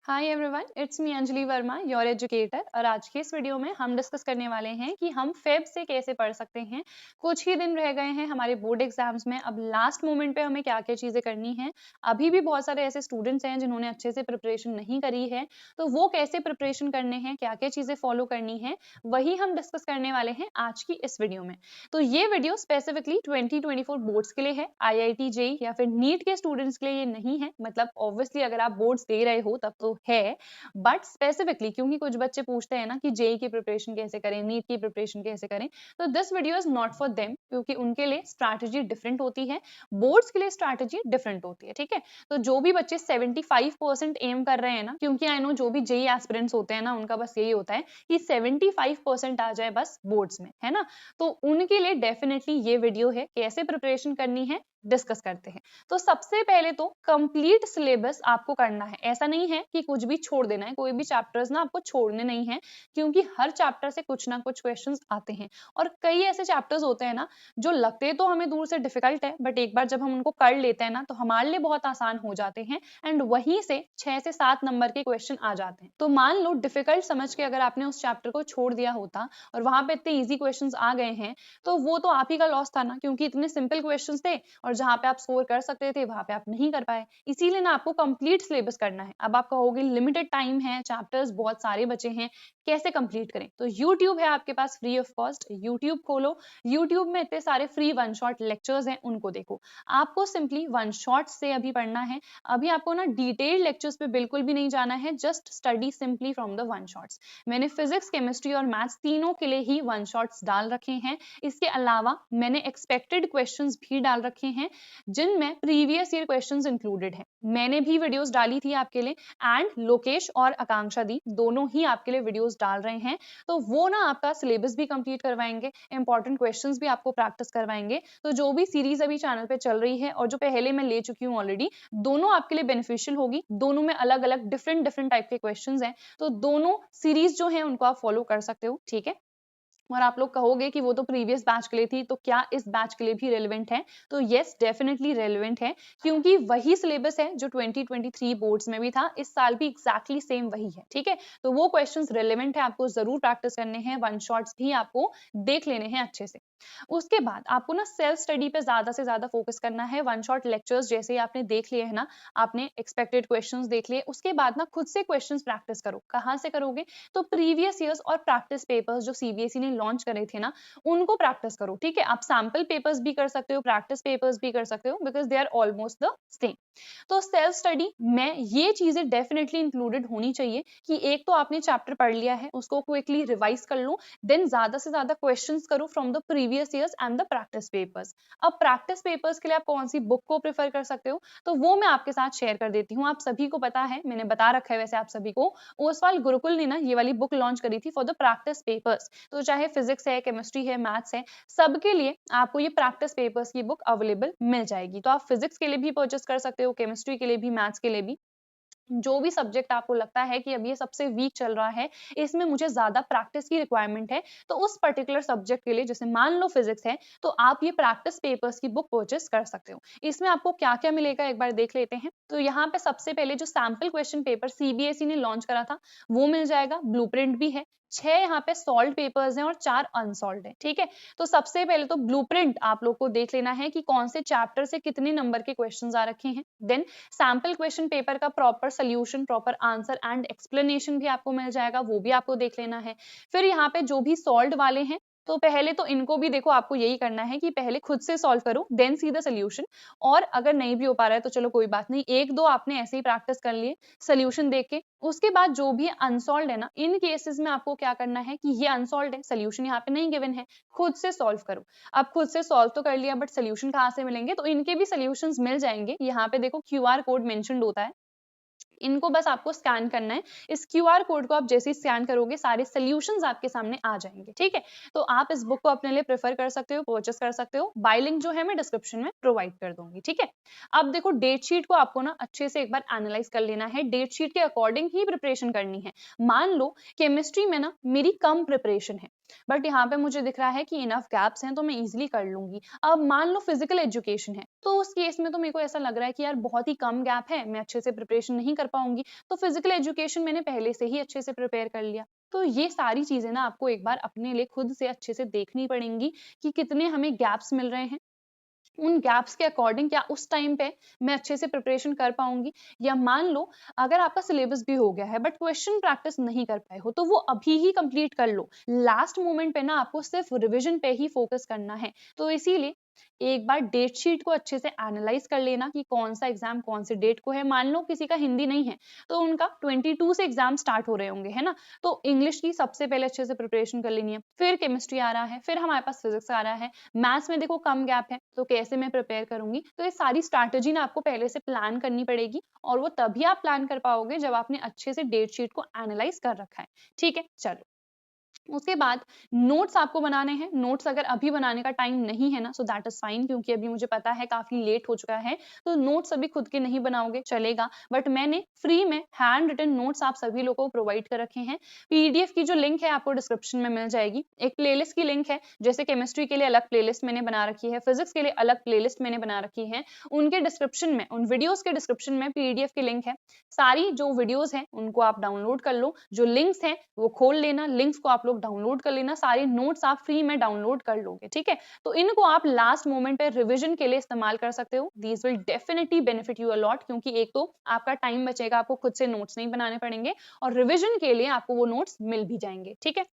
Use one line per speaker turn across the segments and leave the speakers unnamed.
Hi everyone, it's me Anjali Verma, your educator. और आज के इस वीडियो में हम डिस्कस करने वाले हैं कि हम फेब से कैसे पढ़ सकते हैं। कुछ ही दिन रह गए हैं हमारे बोर्ड एग्जाम्स में। अब लास्ट मोमेंट पे हमें क्या क्या चीजें करनी है। अभी भी बहुत सारे ऐसे स्टूडेंट्स हैं जिन्होंने अच्छे से प्रिपरेशन नहीं करी है, तो वो कैसे प्रिपरेशन करने हैं, क्या क्या चीजें फॉलो करनी है, वही हम डिस्कस करने वाले हैं आज की इस वीडियो में। तो ये वीडियो स्पेसिफिकली 2024 बोर्ड्स के लिए है, IIT जेईई या फिर नीट के स्टूडेंट्स के लिए ये नहीं है। मतलब ऑब्वियसली अगर आप बोर्ड्स दे रहे हो तब तो है, बट स्पेसिफिकली क्योंकि कुछ बच्चे पूछते हैं ना कि जेई की प्रिपरेशन कैसे करें, नीट की प्रिपरेशन कैसे करें, तो this video is not for them, क्योंकि उनके लिए स्ट्रैटेजी डिफरेंट होती है, बोर्ड्स के लिए स्ट्रैटेजी डिफरेंट होती है। ठीक है, तो जो भी बच्चे 75% एम कर रहे हैं ना, क्योंकि आई नो जो भी जेई एस्पिरेंट्स होते हैं ना, उनका बस यही होता है कि 75% आ जाए बस बोर्ड्स में, है ना। तो उनके लिए डेफिनेटली ये वीडियो है, कैसे प्रिपरेशन करनी है डिस्कस करते हैं। तो सबसे पहले तो कंप्लीट सिलेबस आपको करना है। ऐसा नहीं है कि कुछ भी छोड़ देना है, कोई भी चैप्टर्स ना आपको छोड़ने नहीं है, क्योंकि हर चैप्टर से कुछ ना कुछ क्वेश्चंस आते हैं। और कई ऐसे चैप्टर्स होते हैं ना जो लगते तो हमें दूर से डिफिकल्ट है, बट एक बार जब हम उनको कर लेते हैं ना तो हमारे लिए बहुत आसान हो जाते हैं, एंड वहीं से 6 से 7 नंबर के क्वेश्चन आ जाते हैं। तो मान लो डिफिकल्ट समझ के अगर आपने उस चैप्टर को छोड़ दिया होता और वहां पे इतने ईजी क्वेश्चन आ गए हैं, तो वो तो आप ही का लॉस था ना, क्योंकि इतने सिंपल क्वेश्चन थे और जहां पे आप स्कोर कर सकते थे वहां पे आप नहीं कर पाए। इसीलिए ना आपको कंप्लीट सिलेबस करना है। अब आप कहोगे लिमिटेड टाइम है, चैप्टर्स बहुत सारे बचे हैं, कैसे कंप्लीट करें। तो YouTube है आपके पास फ्री ऑफ कॉस्ट, YouTube खोलो। YouTube में इतने सारे फ्री वन शॉट लेक्चर्स हैं, उनको देखो। आपको सिंपली वन शॉट से अभी पढ़ना है। अभी आपको ना डिटेल्ड लेक्चर्स पे बिल्कुल भी नहीं जाना है, just study simply from the one shots. मैंने फिजिक्स, केमिस्ट्री और मैथ्स तीनों के लिए ही वन शॉट्स डाल रखे हैं। इसके अलावा मैंने एक्सपेक्टेड क्वेश्चंस भी डाल रखे हैं, जिनमें प्रीवियस ईयर क्वेश्चंस इंक्लूडेड हैं। मैंने भी वीडियोस डाली थी आपके लिए, एंड लोकेश और आकांक्षा दी दोनों ही आपके लिए वीडियोस डाल रहे हैं। तो वो ना आपका सिलेबस भी कंप्लीट करवाएंगे, इंपॉर्टेंट क्वेश्चंस भी आपको प्रैक्टिस करवाएंगे। तो जो भी सीरीज अभी चैनल पे चल रही है और जो पहले मैं ले चुकी हूँ ऑलरेडी, दोनों आपके लिए बेनिफिशियल होगी। दोनों में अलग अलग डिफरेंट डिफरेंट टाइप के क्वेश्चंस हैं, तो दोनों सीरीज जो है उनको आप फॉलो कर सकते हो। ठीक है, और आप लोग कहोगे कि वो तो प्रीवियस बैच के लिए थी, तो क्या इस बैच के लिए भी रेलेवेंट है? तो यस, डेफिनेटली रेलेवेंट है, क्योंकि वही सिलेबस है जो 2023 बोर्ड्स में भी था, इस साल भी एग्जैक्टली सेम वही है। ठीक है, तो वो क्वेश्चंस रेलेवेंट है, आपको जरूर प्रैक्टिस करने हैं, वन शॉट्स भी आपको देख लेने हैं अच्छे से। उसके बाद आपको ना सेल्फ स्टडी पे ज्यादा से ज्यादा फोकस करना है। वन शॉट लेक्चर्स जैसे ही आपने देख लिए है ना, आपने एक्सपेक्टेड क्वेश्चंस देख लिए, उसके बाद ना खुद से क्वेश्चंस प्रैक्टिस करो। कहाँ से करोगे? तो प्रीवियस ईयर्स और प्रैक्टिस पेपर्स जो सीबीएसई ने लॉन्च करे थे ना, उनको प्रैक्टिस करो। ठीक है, आप सैंपल पेपर्स भी कर सकते हो, प्रैक्टिस पेपर्स भी कर सकते हो, because they are almost the same. तो सेल्फ स्टडी में ये चीजें डेफिनेटली इंक्लूडेड होनी चाहिए कि एक तो आपने चैप्टर पढ़ लिया है, उसको क्विकली रिवाइज कर लो, देन ज्यादा से ज्यादा क्वेश्चंस करो from the previous years and the practice papers. अब प्रैक्टिस पेपर्स के लिए आप कौन सी बुक को प्रेफर कर सकते हो, तो वो मैं आपके साथ शेयर कर देती हूँ। आप सभी को पता है, मैंने बता रखा है वैसे आप सभी को, ओसवाल गुरुकुल ने ना ये वाली बुक लॉन्च करी थी फॉर द प्रैक्टिस पेपर्स। तो चाहे फिजिक्स है, केमिस्ट्री है, मैथ्स है, सबके लिए आपको ये प्रैक्टिस पेपर्स की बुक अवेलेबल मिल जाएगी। तो आप फिजिक्स के लिए भी परचेस कर सकते हो, केमिस्ट्री के लिए भी, मैथ्स के लिए भी। जो भी सब्जेक्ट आपको लगता है कि अब ये सबसे वीक चल रहा है, इसमें मुझे ज्यादा प्रैक्टिस की रिक्वायरमेंट है, तो उस पर्टिकुलर सब्जेक्ट के लिए, जैसे मान लो फिजिक्स है, तो आप ये प्रैक्टिस पेपर्स की बुक परचेस कर सकते हो। इसमें आपको क्या क्या मिलेगा एक बार देख लेते हैं। तो यहाँ पे सबसे पहले जो सैंपल क्वेश्चन पेपर सीबीएसई ने लॉन्च करा था वो मिल जाएगा, ब्लूप्रिंट भी है, 6 यहाँ पे सॉल्व पेपर्स हैं और 4 अनसॉल्व है। ठीक है, तो सबसे पहले तो ब्लूप्रिंट आप लोग को देख लेना है कि कौन से चैप्टर से कितने नंबर के क्वेश्चंस आ रखे हैं। देन सैंपल क्वेश्चन पेपर का proper solution, proper answer and explanation भी आपको मिल जाएगा, वो भी आपको देख लेना है। फिर यहाँ पे जो भी सॉल्व वाले हैं, तो पहले तो इनको भी देखो, आपको यही करना है कि पहले खुद से सॉल्व करो, देन सी द सोल्यूशन। और अगर नहीं भी हो पा रहा है तो चलो कोई बात नहीं, एक दो आपने ऐसे ही प्रैक्टिस कर लिए सोल्यूशन देख के। उसके बाद जो भी अनसॉल्व है ना, इन केसेस में आपको क्या करना है कि ये अनसॉल्व है, सोल्यूशन यहाँ पे नहीं गिवन है, खुद से सॉल्व करो। अब खुद से सॉल्व तो कर लिया, बट सोल्यूशन कहाँ से मिलेंगे? तो इनके भी सोल्यूशंस मिल जाएंगे। यहाँ पे देखो क्यूआर कोड मेंशन्ड होता है, इनको बस आपको स्कैन करना है। इस क्यूआर कोड को आप जैसे ही स्कैन करोगे, सारे सॉल्यूशंस आपके सामने आ जाएंगे। ठीक है, तो आप इस बुक को अपने लिए प्रेफर कर सकते हो, परचेस कर सकते हो। बाय लिंक जो है मैं डिस्क्रिप्शन में प्रोवाइड कर दूंगी। ठीक है, अब देखो डेट शीट को आपको ना अच्छे से एक बार एनालाइज कर लेना है, डेट शीट के अकॉर्डिंग ही प्रिपरेशन करनी है। मान लो केमिस्ट्री में ना मेरी कम प्रिपरेशन है, बट यहाँ पे मुझे दिख रहा है कि इनफ गैप्स हैं तो मैं इजीली कर लूंगी। अब मान लो फिजिकल एजुकेशन है, तो उस केस में तो मेरे को ऐसा लग रहा है कि यार बहुत ही कम गैप है, मैं अच्छे से प्रिपरेशन नहीं कर पाऊंगी, तो फिजिकल एजुकेशन मैंने पहले से ही अच्छे से प्रिपेयर कर लिया। तो ये सारी चीजें ना आपको एक बार अपने लिए खुद से अच्छे से देखनी पड़ेंगी कि कितने हमें गैप्स मिल रहे हैं, उन गैप्स के अकॉर्डिंग क्या उस टाइम पे मैं अच्छे से प्रिपरेशन कर पाऊंगी। या मान लो अगर आपका सिलेबस भी हो गया है बट क्वेश्चन प्रैक्टिस नहीं कर पाए हो, तो वो अभी ही कंप्लीट कर लो। लास्ट मोमेंट पे ना आपको सिर्फ रिवीजन पे ही फोकस करना है। तो इसीलिए एक बार डेट शीट को अच्छे से एनालाइज कर लेना कि कौन सा एग्जाम कौन से डेट को है। मान लो किसी का हिंदी नहीं है तो उनका 22 से एग्जाम स्टार्ट हो रहे होंगे, है ना, तो इंग्लिश की सबसे पहले अच्छे से प्रिपरेशन कर लेनी है, फिर केमिस्ट्री आ रहा है, फिर हमारे पास फिजिक्स आ रहा है, मैथ्स में देखो कम गैप है तो कैसे मैं प्रिपेयर करूंगी। तो ये सारी स्ट्रैटेजी ना आपको पहले से प्लान करनी पड़ेगी, और वो तभी आप प्लान कर पाओगे जब आपने अच्छे से डेट शीट को एनालाइज कर रखा है। ठीक है, चलो उसके बाद नोट्स आपको बनाने हैं। नोट्स अगर अभी बनाने का टाइम नहीं है ना, सो दैट इज फाइन, क्योंकि अभी मुझे पता है काफी लेट हो चुका है, तो नोट्स अभी खुद के नहीं बनाओगे चलेगा, बट मैंने फ्री में हैंड रिटन नोट्स आप सभी लोगों को प्रोवाइड कर रखे हैं। पीडीएफ की जो लिंक है आपको डिस्क्रिप्शन में मिल जाएगी। एक प्लेलिस्ट की लिंक है, जैसे केमिस्ट्री के लिए अलग प्लेलिस्ट मैंने बना रखी है, फिजिक्स के लिए अलग प्लेलिस्ट मैंने बना रखी है, उनके डिस्क्रिप्शन में, उन वीडियोस के डिस्क्रिप्शन में पीडीएफ की लिंक है। सारी जो वीडियोस हैं उनको आप डाउनलोड कर लो, जो लिंक्स हैं वो खोल लेना, लिंक्स को आप लोग डाउनलोड कर लेना, सारे नोट्स आप फ्री में डाउनलोड कर लोगे। ठीक है, तो इनको आप लास्ट मोमेंट पे रिवीजन के लिए इस्तेमाल कर सकते हो। These will definitely benefit you a lot, क्योंकि एक तो आपका टाइम बचेगा, आपको खुद से नोट्स नहीं बनाने पड़ेंगे, और रिवीजन के लिए आपको वो नोट्स मिल भी जाएंगे। ठीक है,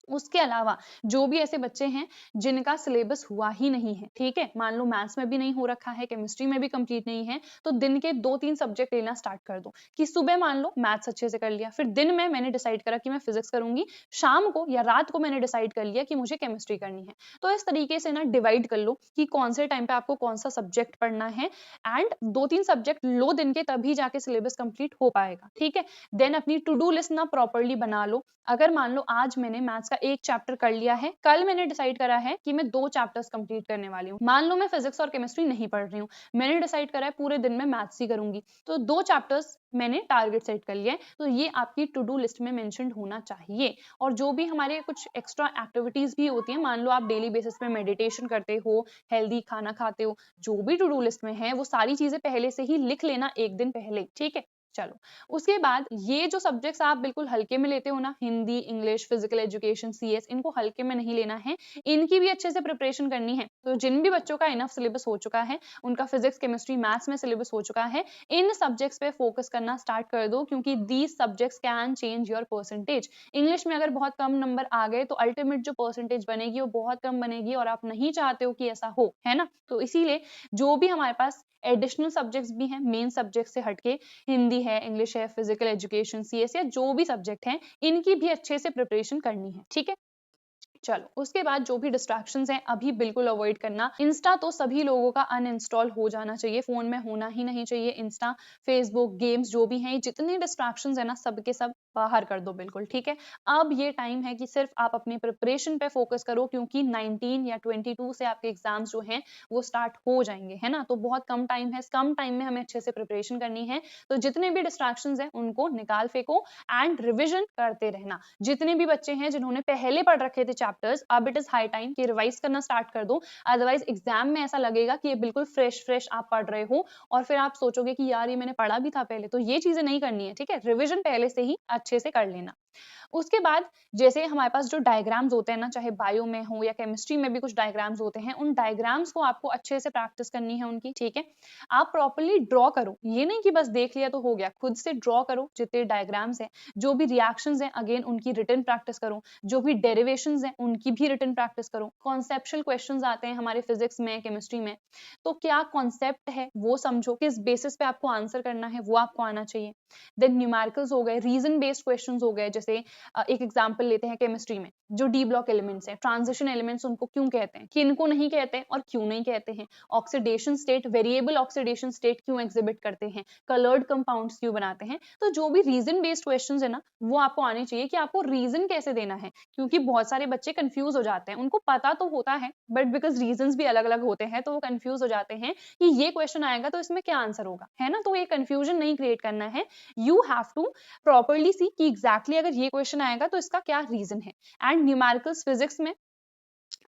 उसके अलावा जो भी ऐसे बच्चे हैं जिनका सिलेबस हुआ ही नहीं है, ठीक है, मान लो मैथ्स में भी नहीं हो रखा है, केमिस्ट्री में भी कंप्लीट नहीं है, तो दिन के 2-3 सब्जेक्ट लेना स्टार्ट कर दो। कि सुबह मान लो मैथ्स अच्छे से कर लिया, फिर दिन में मैंने डिसाइड करा कि मैं फिजिक्स करूंगी, शाम को या रात को मैंने डिसाइड कर लिया कि मुझे केमिस्ट्री करनी है। तो इस तरीके से ना डिवाइड कर लो कि कौन से टाइम पे आपको कौन सा सब्जेक्ट पढ़ना है, एंड 2-3 सब्जेक्ट लो दिन के, तभी जाके सिलेबस कंप्लीट हो पाएगा। ठीक है, देन अपनी टू डू लिस्ट ना प्रॉपरली बना लो। अगर मान लो आज मैंने मैथ्स का एक चैप्टर कर लिया है, कल मैंने डिसाइड करा है कि मैं 2 चैप्टर्स कंप्लीट करने वाली हूँ। मान लो मैं फिजिक्स और केमिस्ट्री नहीं पढ़ रही हूँ, मैंने डिसाइड करा है पूरे दिन में मैथ्स ही करूंगी, तो 2 चैप्टर्स मैंने टारगेट सेट कर लिया है। तो ये आपकी टू डू लिस्ट में मेंशन होना चाहिए। और जो भी हमारे कुछ एक्स्ट्रा एक्टिविटीज भी होती है, मान लो आप डेली बेसिस पे मेडिटेशन करते हो, हेल्दी खाना खाते हो, जो भी टू डू लिस्ट में है वो सारी चीजें पहले से ही लिख लेना एक दिन पहले। ठीक है, चलो उसके बाद ये जो सब्जेक्ट्स आप बिल्कुल हल्के में लेते हो ना, Hindi, English, physical education, CS, इनको हल्के में नहीं लेना है, इनकी भी अच्छे से प्रिपरेशन करनी है। तो जिन भी बच्चों का इनफ सिलेबस हो चुका है, उनका फिजिक्स, केमिस्ट्री, मैथ्स में सिलेबस हो चुका है, इन सब्जेक्ट्स पे फोकस करना स्टार्ट कर दो, क्योंकि these subjects can change your percentage. English में अगर बहुत कम नंबर आ गए तो अल्टीमेट जो परसेंटेज बनेगी वो बहुत कम बनेगी, और आप नहीं चाहते हो कि ऐसा हो, है ना। तो इसीलिए जो भी हमारे पास एडिशनल सब्जेक्ट्स भी हैं मेन सब्जेक्ट से हटके, हिंदी है, इंग्लिश है, फिजिकल एजुकेशन, सीएस, या जो भी सब्जेक्ट हैं, इनकी भी अच्छे से प्रिपरेशन करनी है। ठीक है, चलो उसके बाद जो भी डिस्ट्रैक्शंस हैं अभी बिल्कुल अवॉइड करना। इंस्टा तो सभी लोगों का अनइंस्टॉल हो जाना चाहिए, फोन में होना ही नहीं चाहिए। इंस्टा, फेसबुक, गेम्स जो भी हैं, जितने डिस्ट्रैक्शंस है ना, सबके सब बाहर कर दो बिल्कुल। ठीक है, अब ये टाइम है कि सिर्फ आप अपनी प्रिपरेशन पे फोकस करो, क्योंकि 19 या 22 से आपके एग्जाम्स जो हैं वो स्टार्ट हो जाएंगे, है ना। तो बहुत कम टाइम है, कम टाइम में हमें अच्छे से प्रिपरेशन करनी है। तो जितने भी डिस्ट्रैक्शंस हैं उनको निकाल फेंको, एंड रिविजन करते रहना। जितने भी बच्चे हैं जिन्होंने पहले पढ़ रखे थे चैप्टर्स, अब इट इज हाई टाइम कि रिवाइज करना स्टार्ट कर दो। अदरवाइज एग्जाम में ऐसा लगेगा कि ये बिल्कुल फ्रेश फ्रेश आप पढ़ रहे हो, और फिर आप सोचोगे कि यार ये मैंने पढ़ा भी था पहले। तो ये चीजें नहीं करनी है। ठीक है, रिविजन पहले से ही अच्छे से कर लेना। उसके बाद जैसे हमारे पास जो डायग्राम्स होते हैं ना, चाहे बायो में हो या केमिस्ट्री में भी कुछ डायग्राम्स होते हैं, उन डायग्राम्स को आपको अच्छे से प्रैक्टिस करनी है उनकी। ठीक है, आप प्रॉपर्ली ड्रॉ करो, ये नहीं कि बस देख लिया तो हो गया, खुद से ड्रॉ करो जितने डायग्राम्स हैं। जो भी रिएक्शंस हैं अगेन उनकी रिटन प्रैक्टिस करो, जो भी डेरिवेशंस हैं उनकी भी रिटन प्रैक्टिस करो। कॉन्सेप्चुअल क्वेश्चंस आते हैं हमारे फिजिक्स में, केमिस्ट्री में, तो क्या कॉन्सेप्ट है वो समझो, किस बेसिस पे आपको आंसर करना है वो आपको आना चाहिए। देन न्यूमेरिकल्स हो गए, रीजन बेस्ड क्वेश्चंस हो गए। जैसे एक एग्जांपल लेते हैं केमिस्ट्री में, जो डी ब्लॉक एलिमेंट्स हैं, ट्रांजिशन एलिमेंट्स उनको क्यों कहते हैं, किनको नहीं कहते हैं और क्यों नहीं कहते हैं। Oxidation state, variable oxidation state क्यों एग्जिबिट करते हैं, कलर्ड कंपाउंड्स क्यों बनाते हैं। तो जो भी रीजन बेस्ड क्वेश्चंस है ना, वो आपको आने चाहिए कि आपको रीजन कैसे देना है, क्योंकि बहुत सारे बच्चे कंफ्यूज हो जाते हैं। उनको पता तो होता है बट बिकॉज रीजंस भी अलग अलग होते हैं, तो वो कंफ्यूज हो जाते हैं कि ये क्वेश्चन आएगा तो इसमें क्या आंसर होगा, है ना। तो ये कंफ्यूजन नहीं क्रिएट करना है। यू हैव टू प्रॉपरली सी कि एग्जैक्टली अगर अगर ये क्वेश्चन आएगा तो इसका क्या रीजन है। एंड न्यूमेरिकल्स फिजिक्स में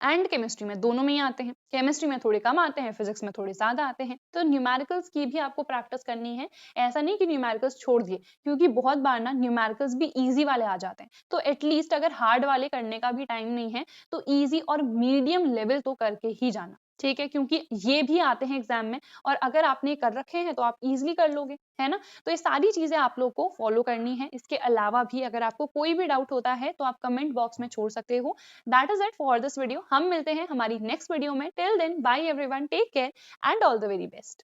एंड केमिस्ट्री में, दोनों में ही आते हैं। केमिस्ट्री में थोड़े कम आते हैं, फिजिक्स में थोड़े ज्यादा आते हैं। तो न्यूमेरिकल्स की भी आपको प्रैक्टिस करनी है। ऐसा नहीं कि न्यूमेरिकल्स छोड़ दिए, क्योंकि बहुत बार ना न्यूमेरिकल्स भी इजी वाले आ जाते हैं। तो एटलीस्ट अगर हार्ड वाले करने का भी टाइम नहीं है तो इजी और मीडियम लेवल तो करके ही जाना, ठीक है, क्योंकि ये भी आते हैं एग्जाम में और अगर आपने कर रखे हैं तो आप इजीली कर लोगे, है ना। तो ये सारी चीजें आप लोग को फॉलो करनी है। इसके अलावा भी अगर आपको कोई भी डाउट होता है तो आप कमेंट बॉक्स में छोड़ सकते हो। That is it for this video. हम मिलते हैं हमारी नेक्स्ट वीडियो में। Till then bye everyone, take care and all the very best.